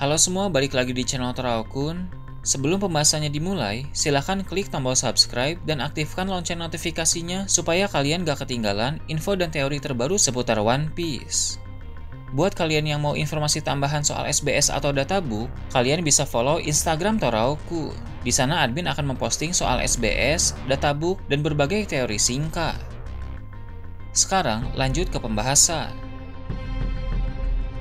Halo semua, balik lagi di channel Toraokun. Sebelum pembahasannya dimulai, silahkan klik tombol subscribe dan aktifkan lonceng notifikasinya supaya kalian gak ketinggalan info dan teori terbaru seputar One Piece. Buat kalian yang mau informasi tambahan soal SBS atau databook, kalian bisa follow Instagram Toraokun. Di sana admin akan memposting soal SBS, databook, dan berbagai teori singkat. Sekarang lanjut ke pembahasan.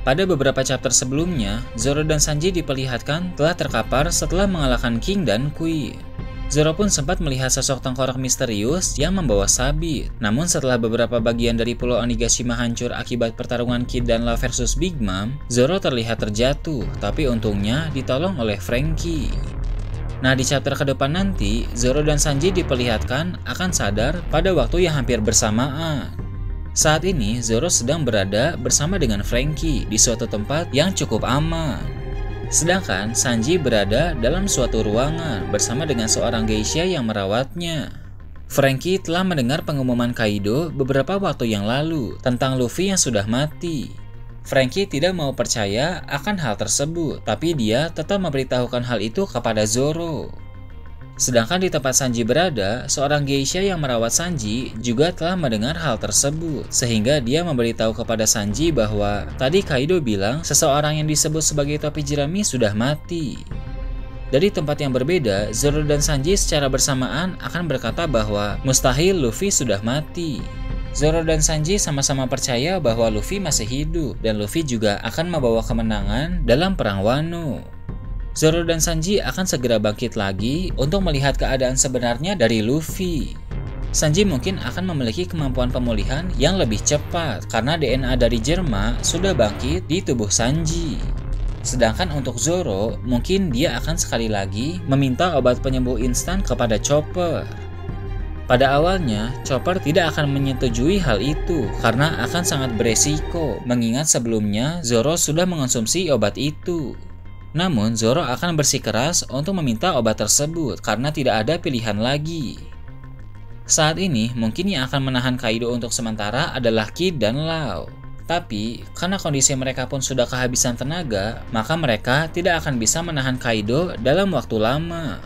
Pada beberapa chapter sebelumnya, Zoro dan Sanji diperlihatkan telah terkapar setelah mengalahkan King dan Queen. Zoro pun sempat melihat sosok tengkorak misterius yang membawa sabit. Namun setelah beberapa bagian dari pulau Onigashima hancur akibat pertarungan Kid dan Law versus Big Mom, Zoro terlihat terjatuh, tapi untungnya ditolong oleh Franky. Nah, di chapter ke depan nanti, Zoro dan Sanji diperlihatkan akan sadar pada waktu yang hampir bersamaan. Saat ini, Zoro sedang berada bersama dengan Franky di suatu tempat yang cukup aman. Sedangkan Sanji berada dalam suatu ruangan bersama dengan seorang geisha yang merawatnya. Franky telah mendengar pengumuman Kaido beberapa waktu yang lalu tentang Luffy yang sudah mati. Franky tidak mau percaya akan hal tersebut, tapi dia tetap memberitahukan hal itu kepada Zoro. Sedangkan di tempat Sanji berada, seorang geisha yang merawat Sanji juga telah mendengar hal tersebut, sehingga dia memberitahu kepada Sanji bahwa tadi Kaido bilang seseorang yang disebut sebagai topi jerami sudah mati. Dari tempat yang berbeda, Zoro dan Sanji secara bersamaan akan berkata bahwa mustahil Luffy sudah mati. Zoro dan Sanji sama-sama percaya bahwa Luffy masih hidup, dan Luffy juga akan membawa kemenangan dalam perang Wano. Zoro dan Sanji akan segera bangkit lagi untuk melihat keadaan sebenarnya dari Luffy. Sanji mungkin akan memiliki kemampuan pemulihan yang lebih cepat karena DNA dari Germa sudah bangkit di tubuh Sanji. Sedangkan untuk Zoro, mungkin dia akan sekali lagi meminta obat penyembuh instan kepada Chopper. Pada awalnya, Chopper tidak akan menyetujui hal itu karena akan sangat beresiko mengingat sebelumnya Zoro sudah mengonsumsi obat itu. Namun, Zoro akan bersikeras untuk meminta obat tersebut karena tidak ada pilihan lagi. Saat ini, mungkin yang akan menahan Kaido untuk sementara adalah Kid dan Law. Tapi, karena kondisi mereka pun sudah kehabisan tenaga, maka mereka tidak akan bisa menahan Kaido dalam waktu lama.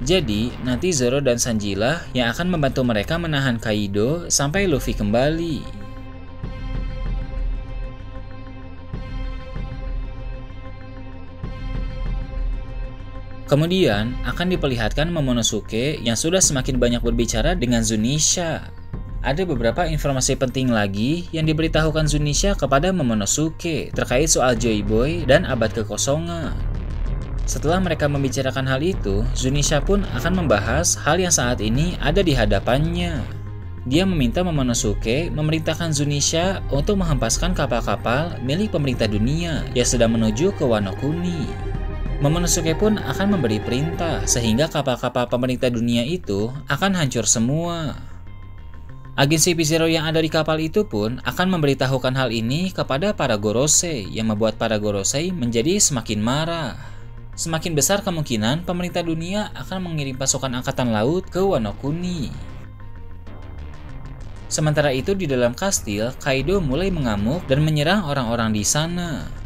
Jadi, nanti Zoro dan Sanji lah yang akan membantu mereka menahan Kaido sampai Luffy kembali. Kemudian akan diperlihatkan Momonosuke yang sudah semakin banyak berbicara dengan Zunisha. Ada beberapa informasi penting lagi yang diberitahukan Zunisha kepada Momonosuke terkait soal Joy Boy dan abad kekosongan. Setelah mereka membicarakan hal itu, Zunisha pun akan membahas hal yang saat ini ada di hadapannya. Dia meminta Momonosuke memerintahkan Zunisha untuk menghempaskan kapal-kapal milik pemerintah dunia yang sedang menuju ke Wano Kuni. Momonosuke pun akan memberi perintah sehingga kapal-kapal pemerintah dunia itu akan hancur semua. Agen CP0 yang ada di kapal itu pun akan memberitahukan hal ini kepada para Gorosei yang membuat para Gorosei menjadi semakin marah. Semakin besar kemungkinan pemerintah dunia akan mengirim pasukan angkatan laut ke Wano Kuni. Sementara itu di dalam kastil, Kaido mulai mengamuk dan menyerang orang-orang di sana.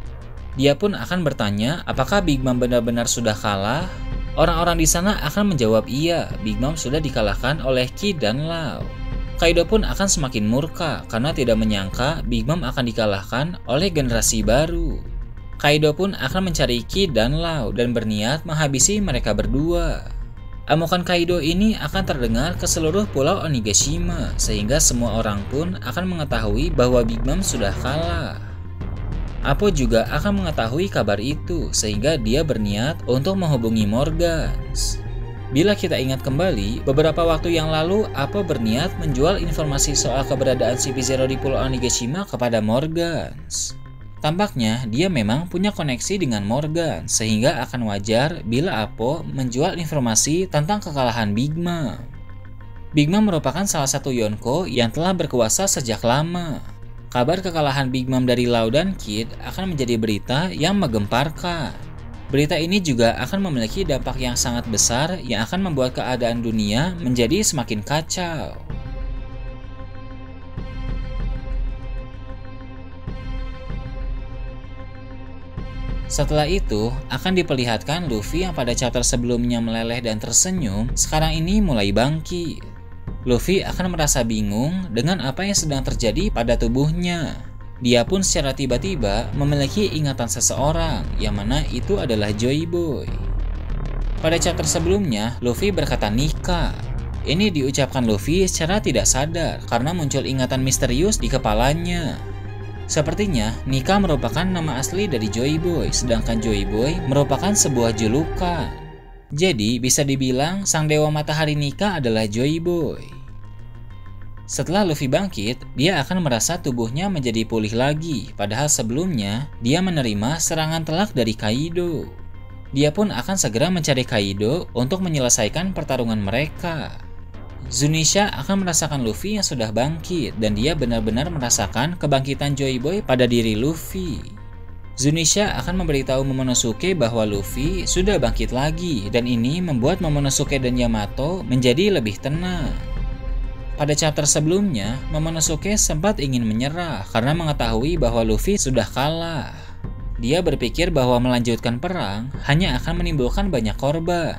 Dia pun akan bertanya apakah Big Mom benar-benar sudah kalah. Orang-orang di sana akan menjawab iya, Big Mom sudah dikalahkan oleh Kid dan Law. Kaido pun akan semakin murka karena tidak menyangka Big Mom akan dikalahkan oleh generasi baru. Kaido pun akan mencari Kid dan Law dan berniat menghabisi mereka berdua. Amukan Kaido ini akan terdengar ke seluruh pulau Onigashima sehingga semua orang pun akan mengetahui bahwa Big Mom sudah kalah. Apo juga akan mengetahui kabar itu sehingga dia berniat untuk menghubungi Morgans. Bila kita ingat kembali, beberapa waktu yang lalu Apo berniat menjual informasi soal keberadaan CP0 di Pulau Onigashima kepada Morgans. Tampaknya dia memang punya koneksi dengan Morgans sehingga akan wajar bila Apo menjual informasi tentang kekalahan Big Mom. Big Mom merupakan salah satu Yonko yang telah berkuasa sejak lama. Kabar kekalahan Big Mom dari Law dan Kid akan menjadi berita yang menggemparkan. Berita ini juga akan memiliki dampak yang sangat besar yang akan membuat keadaan dunia menjadi semakin kacau. Setelah itu, akan diperlihatkan Luffy yang pada chapter sebelumnya meleleh dan tersenyum, sekarang ini mulai bangkit. Luffy akan merasa bingung dengan apa yang sedang terjadi pada tubuhnya. Dia pun secara tiba-tiba memiliki ingatan seseorang, yang mana itu adalah Joy Boy. Pada chapter sebelumnya, Luffy berkata Nika. Ini diucapkan Luffy secara tidak sadar karena muncul ingatan misterius di kepalanya. Sepertinya, Nika merupakan nama asli dari Joy Boy, sedangkan Joy Boy merupakan sebuah julukan. Jadi, bisa dibilang sang dewa matahari Nika adalah Joy Boy. Setelah Luffy bangkit, dia akan merasa tubuhnya menjadi pulih lagi, padahal sebelumnya dia menerima serangan telak dari Kaido. Dia pun akan segera mencari Kaido untuk menyelesaikan pertarungan mereka. Zunisha akan merasakan Luffy yang sudah bangkit, dan dia benar-benar merasakan kebangkitan Joy Boy pada diri Luffy. Zunisha akan memberitahu Momonosuke bahwa Luffy sudah bangkit lagi, dan ini membuat Momonosuke dan Yamato menjadi lebih tenang. Pada chapter sebelumnya, Momonosuke sempat ingin menyerah karena mengetahui bahwa Luffy sudah kalah. Dia berpikir bahwa melanjutkan perang hanya akan menimbulkan banyak korban.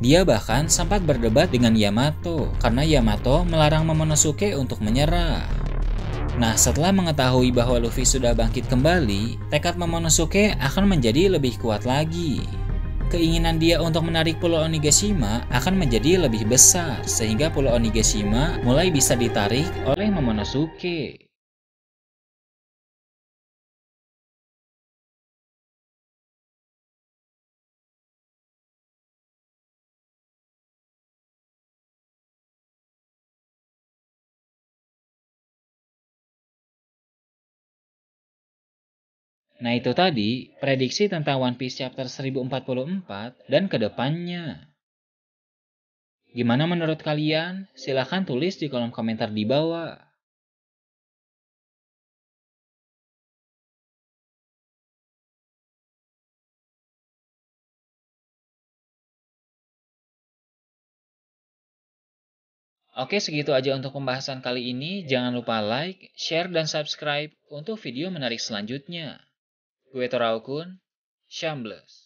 Dia bahkan sempat berdebat dengan Yamato karena Yamato melarang Momonosuke untuk menyerah. Nah, setelah mengetahui bahwa Luffy sudah bangkit kembali, tekad Momonosuke akan menjadi lebih kuat lagi. Keinginan dia untuk menarik Pulau Onigashima akan menjadi lebih besar, sehingga Pulau Onigashima mulai bisa ditarik oleh Momonosuke. Nah itu tadi prediksi tentang One Piece chapter 1044 dan kedepannya. Gimana menurut kalian? Silahkan tulis di kolom komentar di bawah. Oke, segitu aja untuk pembahasan kali ini. Jangan lupa like, share, dan subscribe untuk video menarik selanjutnya. Gue Toraukun, Shambles.